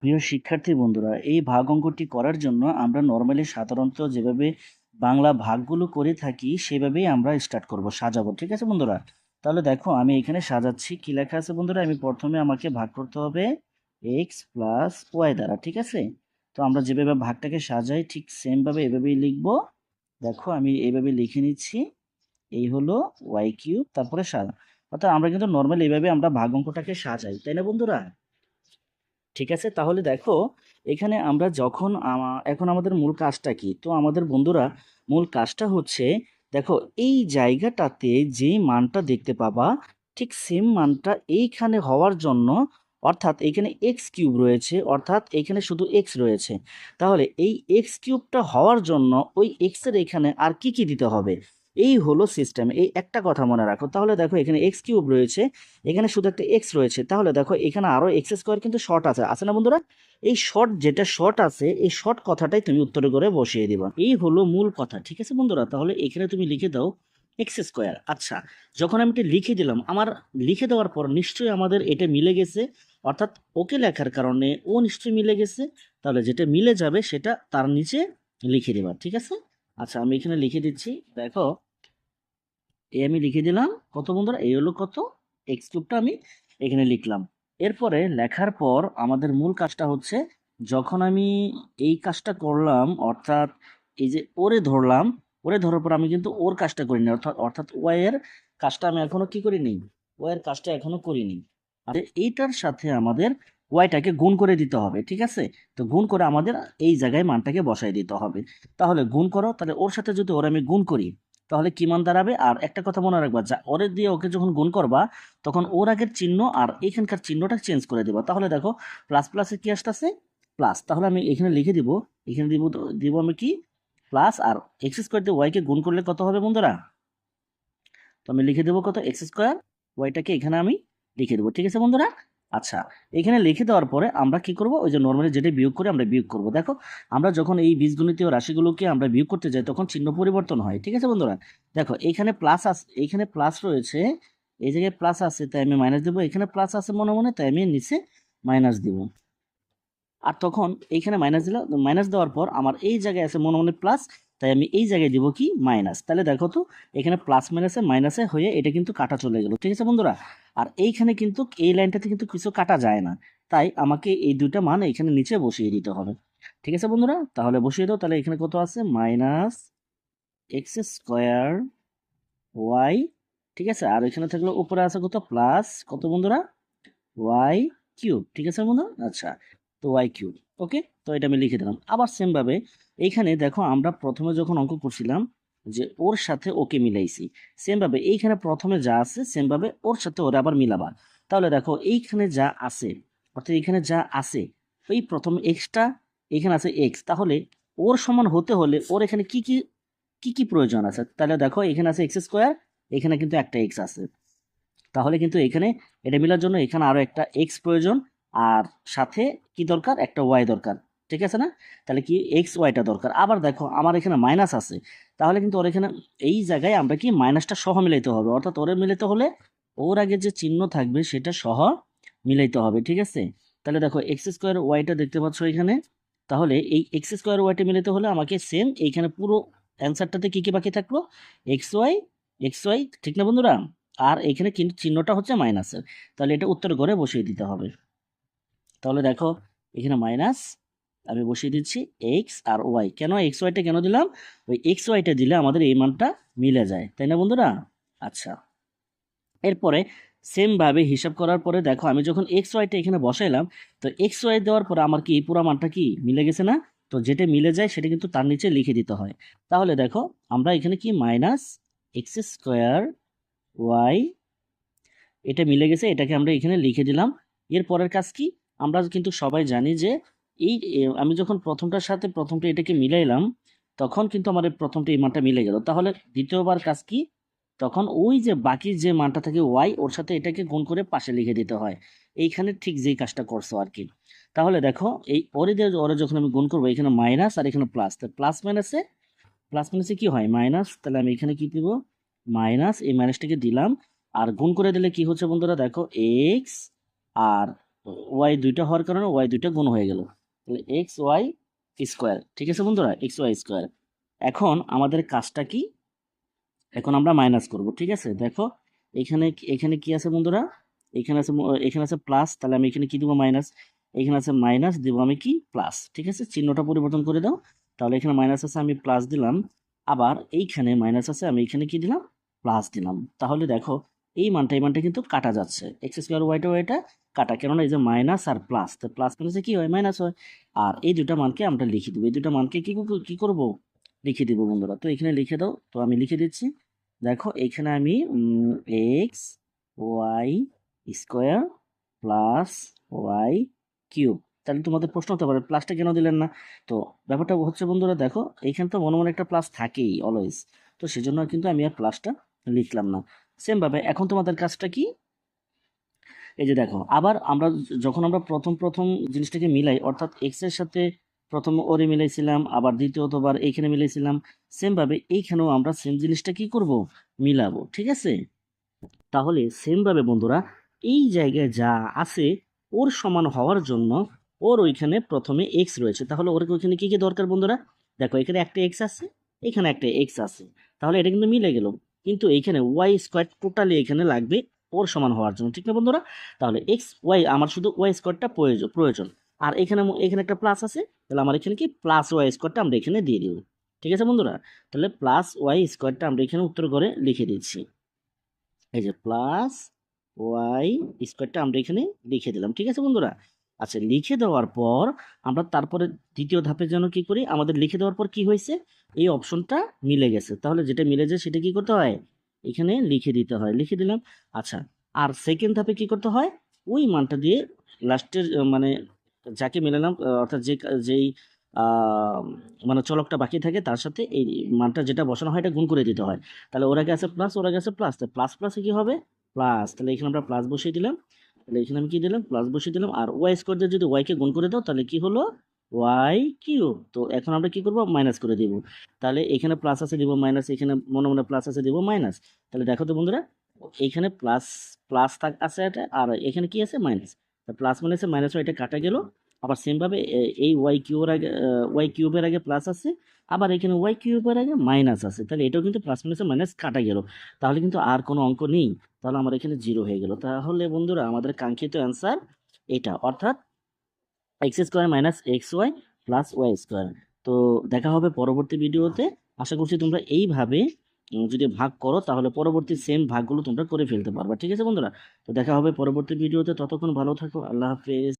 প্রিয় শিক্ষার্থী বন্ধুরা, এই ভাগ অঙ্কটি করার জন্য আমরা নর্মালি সাধারণত যেভাবে বাংলা ভাগগুলো করে থাকি সেভাবেই আমরা স্টার্ট করব, সাজাবো। ঠিক আছে বন্ধুরা? তাহলে দেখো আমি এখানে সাজাচ্ছি। কি লেখা আছে বন্ধুরা? আমি প্রথমে আমাকে ভাগ করতে হবে এক্স প্লাস ওয়াই দ্বারা। ঠিক আছে? তো আমরা যেভাবে ভাগটাকে সাজাই ঠিক সেম ভাবে এভাবেই লিখবো। দেখো আমি এইভাবে লিখে নিচ্ছি। এই হলো ওয়াই কিউব, তারপরে সাজা। অর্থাৎ আমরা কিন্তু নর্মালি এইভাবে আমরা ভাগ অঙ্কটাকে সাজাই, তাই না বন্ধুরা? ঠিক আছে, তাহলে দেখো এখানে আমরা যখন এখন আমাদের মূল কাজটা কি? তো আমাদের বন্ধুরা মূল কাজটা হচ্ছে, দেখো এই জায়গাটাতে যেই মানটা দেখতে পাবা ঠিক সেম মানটা এইখানে হওয়ার জন্য, অর্থাৎ এখানে এক্স কিউব রয়েছে, অর্থাৎ এখানে শুধু এক্স রয়েছে। তাহলে এই এক্স কিউবটা হওয়ার জন্য ওই এক্স এর এখানে আর কি কি দিতে হবে? এই হলো সিস্টেম। এই একটা কথা মনে রাখো। তাহলে দেখো এখানে এক্স কিউব রয়েছে, এখানে শুধু একটা এক্স রয়েছে। তাহলে দেখো এখানে আরো এক্স স্কোয়ার কিন্তু শর্ট আছে, আছে না বন্ধুরা? এই শর্ট, যেটা শর্ট আছে, এই শর্ট কথাটাই তুমি উত্তরে করে বসিয়ে দিবা। এই হলো মূল কথা। ঠিক আছে বন্ধুরা? তাহলে এখানে তুমি লিখে দাও এক্স স্কোয়ার। আচ্ছা, যখন আমি এটা লিখে দিলাম, আমার লিখে দেওয়ার পর নিশ্চয়ই আমাদের এটা মিলে গেছে, অর্থাৎ ওকে লেখার কারণে ও নিশ্চয়ই মিলে গেছে। তাহলে যেটা মিলে যাবে সেটা তার নিচে লিখে দেবা। ঠিক আছে? আচ্ছা, আমি এখানে লিখে দিচ্ছি। দেখো এই আমি লিখে দিলাম কত বন্ধুরা, এই হলো কত, এক্স কিউবটা আমি এখানে লিখলাম। এরপরে লেখার পর আমাদের মূল কাজটা হচ্ছে, যখন আমি এই কাজটা করলাম, অর্থাৎ এই যে ওরে ধরলাম, ওরে ধরার পর আমি কিন্তু ওর কাজটা করিনি, অর্থাৎ অর্থাৎ ওয়াই এর কাজটা আমি এখনো কি করিনি, ওয়াই এর কাজটা এখনো করিনি। আর এইটার সাথে আমাদের ওয়াইটাকে গুণ করে দিতে হবে। ঠিক আছে? তো গুণ করে আমাদের এই জায়গায় মানটাকে বসাই দিতে হবে। তাহলে গুণ করো, তাহলে ওর সাথে যদি ওর আমি গুণ করি তাহলে কি মান দাঁড়াবে? আর একটা কথা মনে রাখবা, যা ওরে দিয়ে ওকে যখন গুণ করবা তখন ওর আগের চিহ্ন আর এখানকার চিহ্নটা চেঞ্জ করে দিবা। তাহলে দেখো প্লাস প্লাসে কি আসতেছে? প্লাস। তাহলে আমি এখানে লিখে দিব, এখানে দিব আমি কি, প্লাস। আর এক্স স্কোয়ার দিয়ে ওয়াই কে গুণ করলে কত হবে বন্ধুরা? তো আমি লিখে দেবো কত, এক্স স্কোয়ার। ওয়াইটাকে এখানে আমি লিখে দেবো। ঠিক আছে বন্ধুরা? আচ্ছা, এখানে লিখে দেওয়ার পরে আমরা কি করব, ওই যে নর্মালি যেটা বিয়োগ করে আমরা বিয়োগ করব। দেখো আমরা যখন এই বীজগণিতীয় রাশিগুলোকে আমরা বিয়োগ করতে যাই তখন চিহ্ন পরিবর্তন হয়। ঠিক আছে বন্ধুরা? দেখো এইখানে প্লাস আছে, এইখানে প্লাস রয়েছে, এই জায়গায় প্লাস আছে তাই আমি মাইনাস দেবো, এখানে প্লাস আছে মনে মনে তাই আমি নিচে মাইনাস দিব। আর তখন এইখানে মাইনাস দিলাম, মাইনাস দেওয়ার পর আমার এই জায়গায় আছে মনে মনে প্লাস, তাই আমি এই জায়গায় দিব কি, মাইনাস। তাহলে দেখো তো এখানে প্লাস মাইনাসে মাইনাসে হয়ে এটা কিন্তু কাটা চলে গেল। ঠিক আছে বন্ধুরা? আর এইখানে কিন্তু এই লাইনটাতে কিন্তু কিছু কাটা যায় না, তাই আমাকে এই দুইটা মান এখানে নিচে বসিয়ে দিতে হবে। ঠিক আছে বন্ধুরা? তাহলে বসিয়ে দাও। তাহলে এখানে কত আছে, মাইনাস এক্স স্কোয়ার ওয়াই। ঠিক আছে? আর এখানে থাকলে উপরে আছে কত, প্লাস কত বন্ধুরা, ওয়াই কিউব। ঠিক আছে বন্ধু? আচ্ছা, তো ওয়াই কিউব। ওকে, তো এটা আমি লিখে দিলাম। আবার সেম ভাবে এইখানে দেখো আমরা প্রথমে যখন অঙ্ক করছিলাম যে ওর সাথে ওকে মিলাইছি, সেম ভাবে এইখানে প্রথমে যা আছে সেম ভাবে ওর সাথে ওরা আবার মিলাবা। তাহলে দেখো এইখানে যা আছে, অর্থাৎ এইখানে যা আছে, ওই প্রথম এক্সটা, এখানে আছে এক্স, তাহলে ওর সমান হতে হলে ওর এখানে কি কি কি কি প্রয়োজন আছে? তাহলে দেখো এখানে আছে এক্স স্কোয়ার, এখানে কিন্তু একটা এক্স আছে, তাহলে কিন্তু এখানে এটা মিলার জন্য এখানে আরো একটা এক্স প্রয়োজন, আর সাথে কি দরকার, একটা ওয়াই দরকার। ঠিক আছে না? তাহলে কি এক্স ওয়াইটা দরকার। আবার দেখো আমার এখানে মাইনাস আছে, তাহলে কিন্তু ওর এখানে এই জায়গায় আমরা কি মাইনাসটা সহ মিলাইতে হবে, অর্থাৎ ওরে মিলাতে হলে ওর আগে যে চিহ্ন থাকবে সেটা সহ মিলাইতে হবে। ঠিক আছে? তাহলে দেখো এক্স স্কোয়ার ওয়াইটা দেখতে পাচ্ছ এখানে, তাহলে এই এক্স স্কোয়ার ওয়াইটা মিলাতে হলে আমাকে সেম এইখানে পুরো অ্যান্সারটাতে কি কি বাকি থাকলো, এক্স ওয়াই, এক্স ওয়াই। ঠিক না বন্ধুরা? আর এখানে কিন্তু চিহ্নটা হচ্ছে মাইনাসের, তাহলে এটা উত্তর ঘরে বসিয়ে দিতে হবে। তাহলে দেখো এখানে মাইনাস আমি বসিয়ে দিচ্ছি এক্স আর ওয়াই। কেন এক্স ওয়াইটা কেন দিলাম? ওই এক্স ওয়াইটা দিলে আমাদের এই মানটা মিলে যায়, তাই না বন্ধুরা? আচ্ছা, এরপরে সেম ভাবে হিসাব করার পরে দেখো আমি যখন এক্স ওয়াইটা এখানে বসাইলাম, তো এক্স ওয়াই দেওয়ার পরে আমার কি এই পুরো মানটা কি মিলে গেছে না? তো যেটা মিলে যায় সেটা কিন্তু তার নিচে লিখে দিতে হয়। তাহলে দেখো আমরা এখানে কি মাইনাস এক্স স্কোয়ার ওয়াই, এটা মিলে গেছে, এটাকে আমরা এখানে লিখে দিলাম। এর পরের কাজ কি? আমরা কিন্তু সবাই জানি যে আমি যখন প্রথমটার সাথে প্রথমটা এটাকে মিলাইলাম তখন কিন্তু আমাদের প্রথমটা এই মানটা মিলে গেল। তাহলে দ্বিতীয়বার কাজ কি? তখন ওই যে বাকি যে মানটা থাকে ওয়াই, ওর সাথে এটাকে গুণ করে পাশে লিখে দিতে হয়। এইখানে ঠিক যেই কাজটা করছো আর কি। তাহলে দেখো এই ওরে যখন আমি গুণ করবো, এখানে মাইনাস আর এখানে প্লাস, প্লাস মাইনাসে, প্লাস মাইনাসে কি হয়, মাইনাস। তাহলে আমি এখানে কি দিব, মাইনাস, এই মাইনাসটাকে দিলাম। আর গুণ করে দিলে কি হচ্ছে বন্ধুরা, দেখো এক্স আর ওয়াই দুইটা হওয়ার কারণে ওয়াই দুইটা গুণ হয়ে গেল, তাহলে এক্স ওয়াই স্কোয়ার। ঠিক আছে বন্ধুরা, এক্স ওয়াই স্কোয়ার। এখন আমাদের কাজটা কি, এখন আমরা মাইনাস করব। ঠিক আছে, দেখো এখানে এখানে কি আছে বন্ধুরা, এখানে আছে প্লাস, তাহলে আমি এখানে কি দিব, মাইনাস। এখানে আছে মাইনাস, দিব আমি কি, প্লাস। ঠিক আছে, চিহ্নটা পরিবর্তন করে দাও। তাহলে এখানে মাইনাস আছে, আমি প্লাস দিলাম। আবার এইখানে মাইনাস আছে, আমি এখানে কি দিলাম, প্লাস দিলাম। তাহলে দেখো এই মানটা কিন্তু কাটা যাচ্ছে, এক্স স্কোয়ার ওয়াইটা কাটা, কেননা এই যে মাইনাস আর প্লাস, তো প্লাস মাইনাসে কি হয়, মাইনাস হয়। আর এই দুটা মানকে আমরা লিখে দিব, এই দুটা মানকে কি করব, লিখে দিব বন্ধুরা। তো এখানে লিখে দাও, তো আমি লিখে দিচ্ছি। দেখো এখানে আমি x y square plus y cube. তাহলে তোমাদের প্রশ্ন হতে পারে প্লাসটা কেন দিলেন না। তো ব্যাপারটা হচ্ছে বন্ধুরা, দেখো এইখানে তো মনে মনে একটা প্লাস থাকেই অলওয়েজ, তো সেজন্য কিন্তু আমি আর প্লাসটা লিখলাম না। সেম ভাবে এখন তোমাদের কাজটা কি, এই যে দেখো আবার আমরা যখন আমরা প্রথম প্রথম জিনিসটাকে মিলাই, অর্থাৎ এক্স এর সাথে প্রথম ওরে মিলাইছিলাম, আবার দ্বিতীয়তবার এইখানে মিলাইছিলাম, সেম ভাবে এইখানেও আমরা সেম জিনিসটা কি করব, মিলাবো। ঠিক আছে, তাহলে সেম ভাবে বন্ধুরা এই জায়গায় যা আছে ওর সমান হওয়ার জন্য ওর ওইখানে প্রথমে এক্স রয়েছে, তাহলে ওর ওইখানে কি কি দরকার বন্ধুরা, দেখো এখানে একটা এক্স আছে, এখানে একটা এক্স আছে, তাহলে এটা কিন্তু মিলে গেল। কিন্তু এইখানে ওয়াই স্কোয়ার টোটালি এখানে লাগবে ওর সমান হওয়ার জন্য, ঠিক না বন্ধুরা। তাহলে এক্স ওয়াই আমার শুধু ওয়াই স্কোয়ারটা প্রয়োজন। আর এখানে এখানে একটা প্লাস আছে, তাহলে আমার এখানে কি প্লাস ওয়াই স্কোয়ারটা আমরা এখানে দিয়ে দিব। ঠিক আছে বন্ধুরা, তাহলে প্লাস ওয়াই স্কোয়ারটা আমরা এখানে উত্তর করে লিখে দিচ্ছি। এই যে প্লাস ওয়াই স্কোয়ারটা আমরা এখানে লিখে দিলাম। ঠিক আছে বন্ধুরা, আচ্ছা লিখে দেওয়ার পর আমরা তারপরে দ্বিতীয় ধাপে যেন কি করি, আমাদের লিখে দেওয়ার পর কি হয়েছে, এই অপশনটা মিলে গেছে, তাহলে যেটা মিলে যায় সেটা কি করতে হয়, এখানে লিখে দিতে হয়, লিখে দিলাম। আচ্ছা, আর সেকেন্ড ধাপে কি করতে হয়, ওই মানটা দিয়ে লাস্টের মানে যাকে মেলালাম, অর্থাৎ যেই আহ, মানে চলকটা বাকি থাকে তার সাথে এই মানটা যেটা বসানো হয় এটা গুণ করে দিতে হয়। তাহলে ওর আগে আছে প্লাস, ওর আগে আছে প্লাস, তাহলে প্লাস প্লাসে কি হবে, প্লাস, তাহলে এখানে আমরা প্লাস বসিয়ে দিলাম। তাহলে এখানে আমি কি দিলাম, প্লাস বসিয়ে দিলাম। আর ওয়াই স্কোয়ার দিয়ে যদি ওয়াই কে গুণ করে দাও তাহলে কি হলো, ওয়াই কিউব। তো এখন আমরা কি করব, মাইনাস করে দিব। তাহলে এখানে প্লাস আছে দিব মাইনাস, এখানে মনে মনে প্লাস আছে দিব মাইনাস। তাহলে দেখো তো বন্ধুরা, এখানে প্লাস প্লাস আছে এটা, আর এখানে কি আছে, মাইনাস। প্লাস মাইনাসে মাইনাস এটা কাটা গেল। আবার সেম ভাবে এই ওয়াই কিউবের আগে প্লাস আছে, আবার এখানে ওয়াই কিউবের আগে মাইনাস আছে, তাহলে এটাও কিন্তু প্লাস মাইনাসে মাইনাস কাটা গেল। তাহলে কিন্তু আর কোনো অঙ্ক নেই, তাহলে আমার এখানে জিরো হয়ে গেল। তাহলে বন্ধুরা আমাদের কাঙ্ক্ষিত অ্যান্সার এটা, অর্থাৎ x square minus x y plus y square. তো দেখা হবে পরবর্তী ভিডিওতে। আশা করছি তোমরা এইভাবে যদি ভাগ করো তাহলে পরবর্তী সেম ভাগগুলো তোমরা করে ফেলতে পারবে। ঠিক আছে বন্ধুরা, তো দেখা হবে পরবর্তী ভিডিওতে, ততক্ষণ ভালো থাকো, আল্লাহ হাফেজ।